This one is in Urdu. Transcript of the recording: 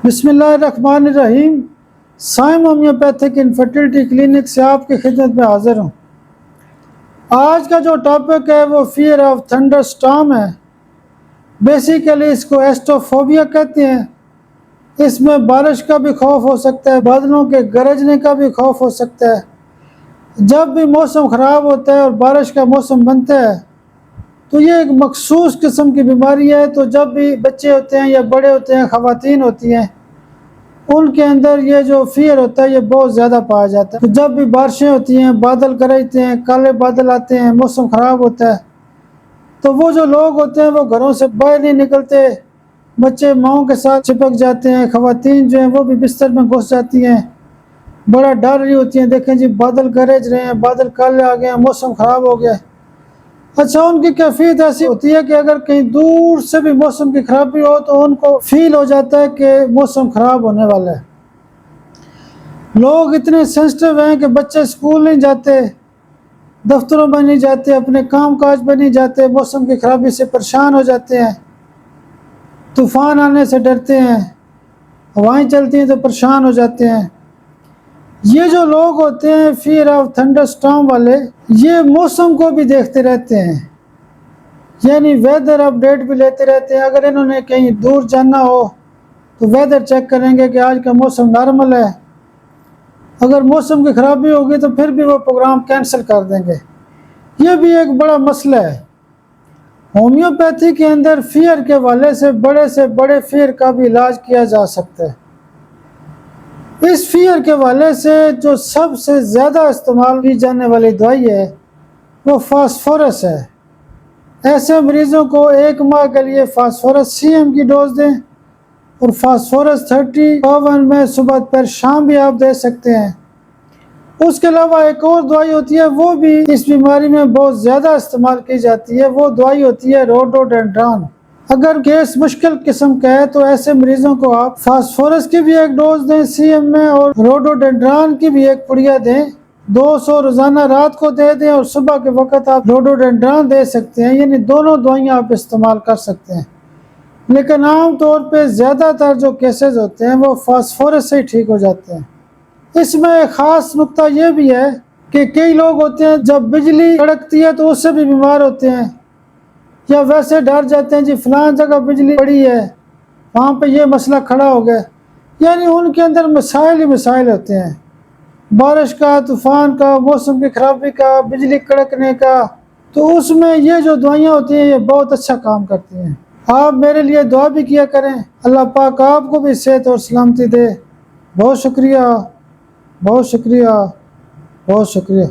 بسم اللہ الرحمن الرحیم۔ سائم ہومیوپیتھک انفرٹیلٹی کلینک سے آپ کی خدمت میں حاضر ہوں۔ آج کا جو ٹاپک ہے وہ فیئر آف تھنڈر سٹارم ہے۔ بیسیکلی اس کو ایسٹروفوبیا کہتے ہیں۔ اس میں بارش کا بھی خوف ہو سکتا ہے، بادلوں کے گرجنے کا بھی خوف ہو سکتا ہے۔ جب بھی موسم خراب ہوتا ہے اور بارش کا موسم بنتا ہے تو یہ ایک مخصوص قسم کی بیماری ہے۔ تو جب بھی بچے ہوتے ہیں یا بڑے ہوتے ہیں، خواتین ہوتی ہیں، ان کے اندر یہ جو فیئر ہوتا ہے یہ بہت زیادہ پایا جاتا ہے۔ تو جب بھی بارشیں ہوتی ہیں، بادل گرجتے ہیں، کالے بادل آتے ہیں، موسم خراب ہوتا ہے، تو وہ جو لوگ ہوتے ہیں وہ گھروں سے باہر نہیں نکلتے، بچے ماؤں کے ساتھ چپک جاتے ہیں، خواتین جو ہیں وہ بھی بستر میں گھس جاتی ہیں، بڑا ڈر رہی ہوتی ہیں، دیکھیں جی بادل گرج رہے ہیں، بادل کالے آ گئے ہیں، موسم خراب ہو گیا ہے۔ اچھا، ان کی کیفیت ایسی ہوتی ہے کہ اگر کہیں دور سے بھی موسم کی خرابی ہو تو ان کو فیل ہو جاتا ہے کہ موسم خراب ہونے والا ہے۔ لوگ اتنے سینسٹیو ہیں کہ بچے اسکول نہیں جاتے، دفتروں میں نہیں جاتے، اپنے کام کاج پہ نہیں جاتے، موسم کی خرابی سے پریشان ہو جاتے ہیں، طوفان آنے سے ڈرتے ہیں، ہوائیں چلتی ہیں تو پریشان ہو جاتے ہیں۔ یہ جو لوگ ہوتے ہیں فیئر آف تھنڈر سٹارم والے، یہ موسم کو بھی دیکھتے رہتے ہیں، یعنی ویدر اپ ڈیٹ بھی لیتے رہتے ہیں۔ اگر انہوں نے کہیں دور جانا ہو تو ویدر چیک کریں گے کہ آج کا موسم نارمل ہے، اگر موسم کی خرابی ہوگی تو پھر بھی وہ پروگرام کینسل کر دیں گے۔ یہ بھی ایک بڑا مسئلہ ہے۔ ہومیوپیتھی کے اندر فیئر کے حوالے سے بڑے فیئر کا بھی علاج کیا جا سکتا ہے۔ اس فیئر کے حوالے سے جو سب سے زیادہ استعمال کی جانے والی دوائی ہے وہ فاسفورس ہے۔ ایسے مریضوں کو 1 ماہ کے لیے فاسفورس CM کی ڈوز دیں، اور فاسفورس 30 اوون میں صبح دوپہر شام بھی آپ دے سکتے ہیں۔ اس کے علاوہ ایک اور دوائی ہوتی ہے، وہ بھی اس بیماری میں بہت زیادہ استعمال کی جاتی ہے، وہ دوائی ہوتی ہے روڈوڈینڈران۔ اگر کیس مشکل قسم کا ہے تو ایسے مریضوں کو آپ فاسفورس کی بھی ایک ڈوز دیں CM میں، اور روڈوڈینڈران کی بھی ایک پڑیا دیں، 200 روزانہ رات کو دے دیں، اور صبح کے وقت آپ روڈوڈینڈران دے سکتے ہیں، یعنی دونوں دوائیاں آپ استعمال کر سکتے ہیں۔ لیکن عام طور پہ زیادہ تر جو کیسز ہوتے ہیں وہ فاسفورس سے ہی ٹھیک ہو جاتے ہیں۔ اس میں ایک خاص نقطہ یہ بھی ہے کہ کئی لوگ ہوتے ہیں جب بجلی کڑکتی ہے تو اس سے بھی بیمار ہوتے ہیں، یا ویسے ڈر جاتے ہیں جی فلاں جگہ بجلی پڑی ہے، وہاں پہ یہ مسئلہ کھڑا ہو گیا، یعنی ان کے اندر مسائل ہی مسائل ہوتے ہیں، بارش کا، طوفان کا، موسم کی خرابی کا، بجلی کڑکنے کا۔ تو اس میں یہ جو دوائیاں ہوتی ہیں یہ بہت اچھا کام کرتی ہیں۔ آپ میرے لیے دعا بھی کیا کریں، اللہ پاک آپ کو بھی صحت اور سلامتی دے۔ بہت شکریہ، بہت شکریہ، بہت شکریہ۔